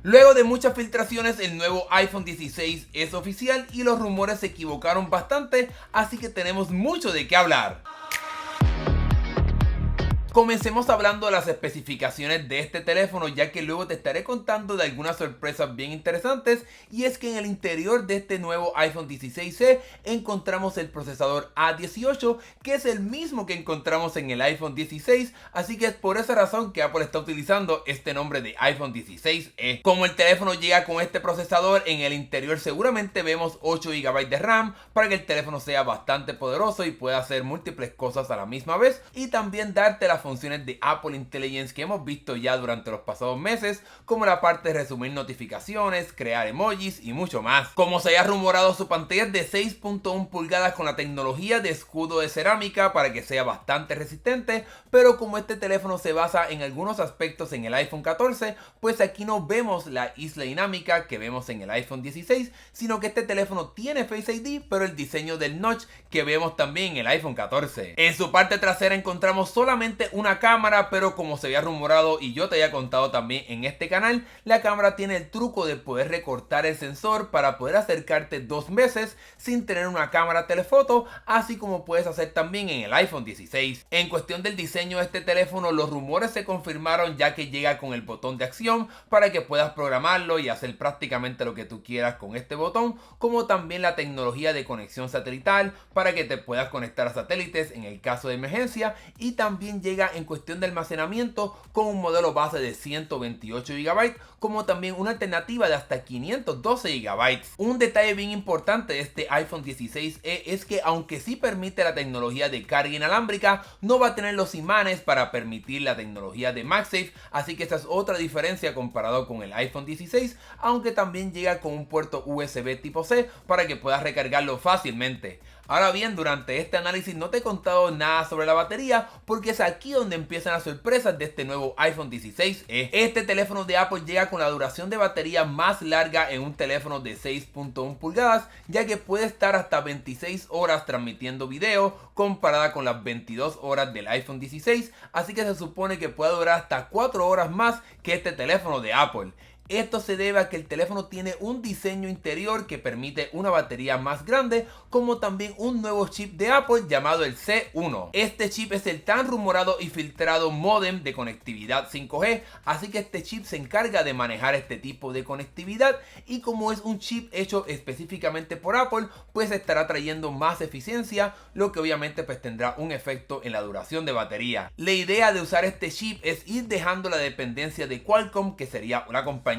Luego de muchas filtraciones, el nuevo iPhone 16 es oficial y los rumores se equivocaron bastante, así que tenemos mucho de qué hablar. Comencemos hablando de las especificaciones de este teléfono, ya que luego te estaré contando de algunas sorpresas bien interesantes, y es que en el interior de este nuevo iPhone 16e encontramos el procesador A18, que es el mismo que encontramos en el iPhone 16, así que es por esa razón que Apple está utilizando este nombre de iPhone 16e. Como el teléfono llega con este procesador, en el interior seguramente vemos 8 GB de RAM para que el teléfono sea bastante poderoso y pueda hacer múltiples cosas a la misma vez, y también darte la funciones de Apple Intelligence que hemos visto ya durante los pasados meses, como la parte de resumir notificaciones, crear emojis y mucho más. Como se haya rumorado, su pantalla es de 6.1 pulgadas con la tecnología de escudo de cerámica para que sea bastante resistente, pero como este teléfono se basa en algunos aspectos en el iPhone 14, pues aquí no vemos la isla dinámica que vemos en el iPhone 16, sino que este teléfono tiene Face ID, pero el diseño del notch que vemos también en el iPhone 14. En su parte trasera encontramos solamente una cámara, pero como se había rumorado y yo te había contado también en este canal, la cámara tiene el truco de poder recortar el sensor para poder acercarte 2 veces sin tener una cámara telefoto, así como puedes hacer también en el iPhone 16. En cuestión del diseño de este teléfono, los rumores se confirmaron, ya que llega con el botón de acción para que puedas programarlo y hacer prácticamente lo que tú quieras con este botón, como también la tecnología de conexión satelital para que te puedas conectar a satélites en el caso de emergencia, y también llega en cuestión de almacenamiento con un modelo base de 128 GB, como también una alternativa de hasta 512 GB. Un detalle bien importante de este iPhone 16e es que aunque sí permite la tecnología de carga inalámbrica, no va a tener los imanes para permitir la tecnología de MagSafe, así que esta es otra diferencia comparado con el iPhone 16, aunque también llega con un puerto USB tipo C para que puedas recargarlo fácilmente. Ahora bien, durante este análisis no te he contado nada sobre la batería, porque es aquí donde empiezan las sorpresas de este nuevo iPhone 16e. Este teléfono de Apple llega con la duración de batería más larga en un teléfono de 6.1 pulgadas, ya que puede estar hasta 26 horas transmitiendo video, comparada con las 22 horas del iPhone 16, así que se supone que puede durar hasta 4 horas más que este teléfono de Apple. Esto se debe a que el teléfono tiene un diseño interior que permite una batería más grande, como también un nuevo chip de Apple llamado el C1. Este chip es el tan rumorado y filtrado módem de conectividad 5G, así que este chip se encarga de manejar este tipo de conectividad, y como es un chip hecho específicamente por Apple, pues estará trayendo más eficiencia, lo que obviamente pues tendrá un efecto en la duración de batería. La idea de usar este chip es ir dejando la dependencia de Qualcomm, que sería una compañía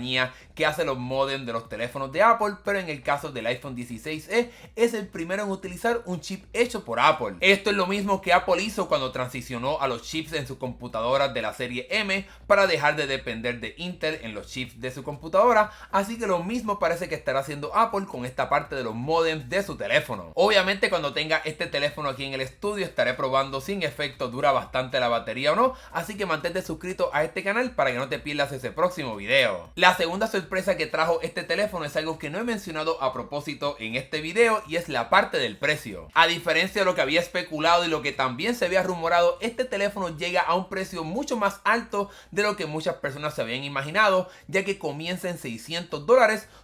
que hace los modems de los teléfonos de Apple, pero en el caso del iPhone 16e es el primero en utilizar un chip hecho por Apple. Esto es lo mismo que Apple hizo cuando transicionó a los chips en sus computadoras de la serie M para dejar de depender de Intel en los chips de su computadora, así que lo mismo parece que estará haciendo Apple con esta parte de los modems de su teléfono. Obviamente cuando tenga este teléfono aquí en el estudio estaré probando sin efecto dura bastante la batería o no, así que mantente suscrito a este canal para que no te pierdas ese próximo video. La segunda sorpresa que trajo este teléfono es algo que no he mencionado a propósito en este video, y es la parte del precio. A diferencia de lo que había especulado y lo que también se había rumorado, este teléfono llega a un precio mucho más alto de lo que muchas personas se habían imaginado, ya que comienza en $600,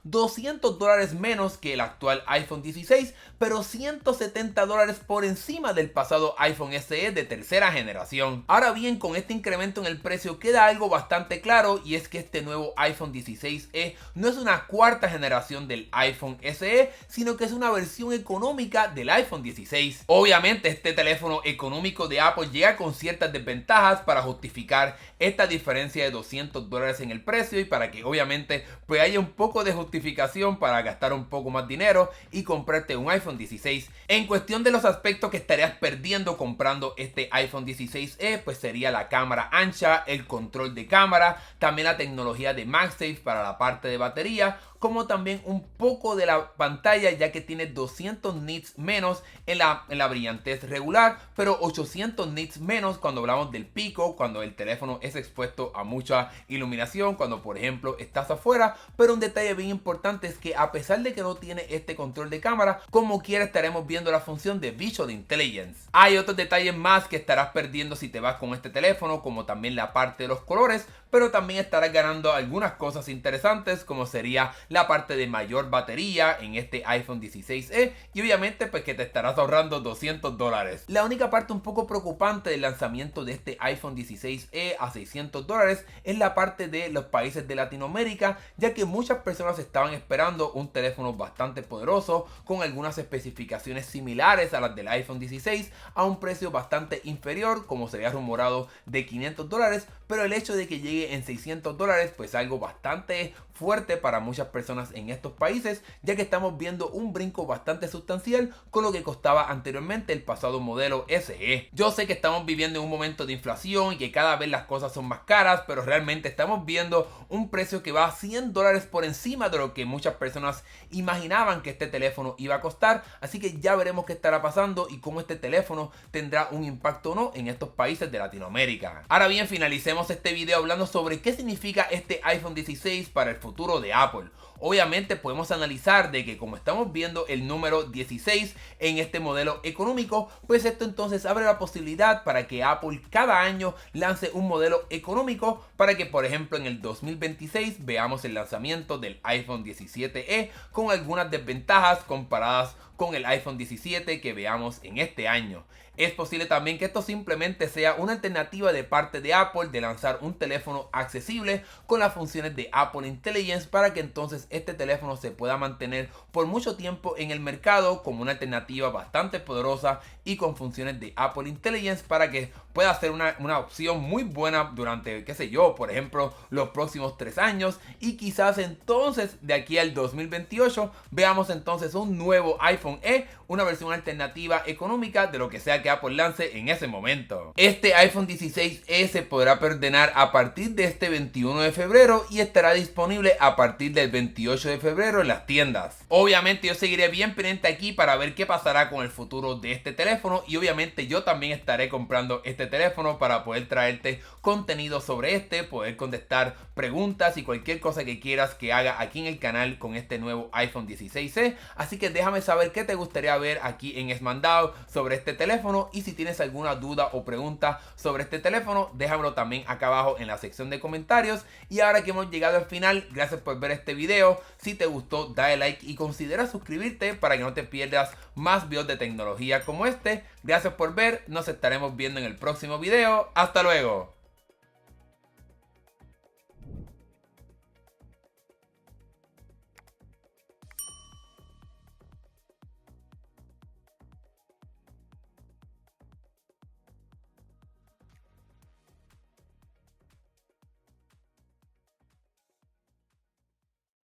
$200 menos que el actual iPhone 16, pero $170 por encima del pasado iPhone SE de tercera generación. Ahora bien, con este incremento en el precio queda algo bastante claro, y es que este nuevo iPhone 16e no es una cuarta generación del iPhone SE, sino que es una versión económica del iPhone 16. Obviamente este teléfono económico de Apple llega con ciertas desventajas para justificar esta diferencia de $200 en el precio, y para que obviamente pues haya un poco de justificación para gastar un poco más dinero y comprarte un iPhone 16. En cuestión de los aspectos que estarías perdiendo comprando este iPhone 16e, pues sería la cámara ancha, el control de cámara, también la tecnología de MagSafe para la parte de batería, como también un poco de la pantalla, ya que tiene 200 nits menos en la brillantez regular, pero 800 nits menos cuando hablamos del pico, cuando el teléfono es expuesto a mucha iluminación, cuando por ejemplo estás afuera. Pero un detalle bien importante es que a pesar de que no tiene este control de cámara, como quiera estaremos viendo la función de Visual Intelligence. Hay otros detalles más que estarás perdiendo si te vas con este teléfono, como también la parte de los colores, pero también estarás ganando algunas cosas interesantes, como sería la parte de mayor batería en este iPhone 16e, y obviamente pues que te estarás ahorrando $200. La única parte un poco preocupante del lanzamiento de este iPhone 16e a $600 es la parte de los países de Latinoamérica, ya que muchas personas estaban esperando un teléfono bastante poderoso con algunas especificaciones similares a las del iPhone 16 a un precio bastante inferior, como se había rumorado, de $500, pero el hecho de que llegue en $600 pues algo bastante fuerte para muchas personas en estos países, ya que estamos viendo un brinco bastante sustancial con lo que costaba anteriormente el pasado modelo SE. Yo sé que estamos viviendo en un momento de inflación y que cada vez las cosas son más caras, pero realmente estamos viendo un precio que va a $100 por encima de lo que muchas personas imaginaban que este teléfono iba a costar, así que ya veremos qué estará pasando y cómo este teléfono tendrá un impacto o no en estos países de Latinoamérica. Ahora bien, finalicemos este video hablando sobre qué significa este iPhone 16 para el futuro de Apple. Obviamente podemos analizar de que como estamos viendo el número 16 en este modelo económico, pues esto entonces abre la posibilidad para que Apple cada año lance un modelo económico, para que por ejemplo en el 2026 veamos el lanzamiento del iPhone 17e con algunas desventajas comparadas con el iPhone 17 que veamos en este año. Es posible también que esto simplemente sea una alternativa de parte de Apple de lanzar un teléfono accesible con las funciones de Apple Intelligence, para que entonces este teléfono se pueda mantener por mucho tiempo en el mercado como una alternativa bastante poderosa y con funciones de Apple Intelligence, para que pueda ser una opción muy buena durante, qué sé yo, por ejemplo, los próximos 3 años, y quizás entonces de aquí al 2028 veamos entonces un nuevo iPhone E, una versión alternativa económica de lo que sea que Apple lance en ese momento. Este iPhone 16e se podrá preordenar a partir de este 21 de febrero y estará disponible a partir del 28 de febrero en las tiendas. Obviamente yo seguiré bien pendiente aquí para ver qué pasará con el futuro de este teléfono, y obviamente yo también estaré comprando este teléfono para poder traerte contenido sobre poder contestar preguntas y cualquier cosa que quieras que haga aquí en el canal con este nuevo iPhone 16e. Así que déjame saber qué te gustaría ver aquí en Esmandado sobre este teléfono, y si tienes alguna duda o pregunta sobre este teléfono, déjamelo también acá abajo en la sección de comentarios. Y ahora que hemos llegado al final, gracias por ver este video. Si te gustó, dale like y considera suscribirte para que no te pierdas más videos de tecnología como este. Gracias por ver, nos estaremos viendo en el próximo video. Hasta luego.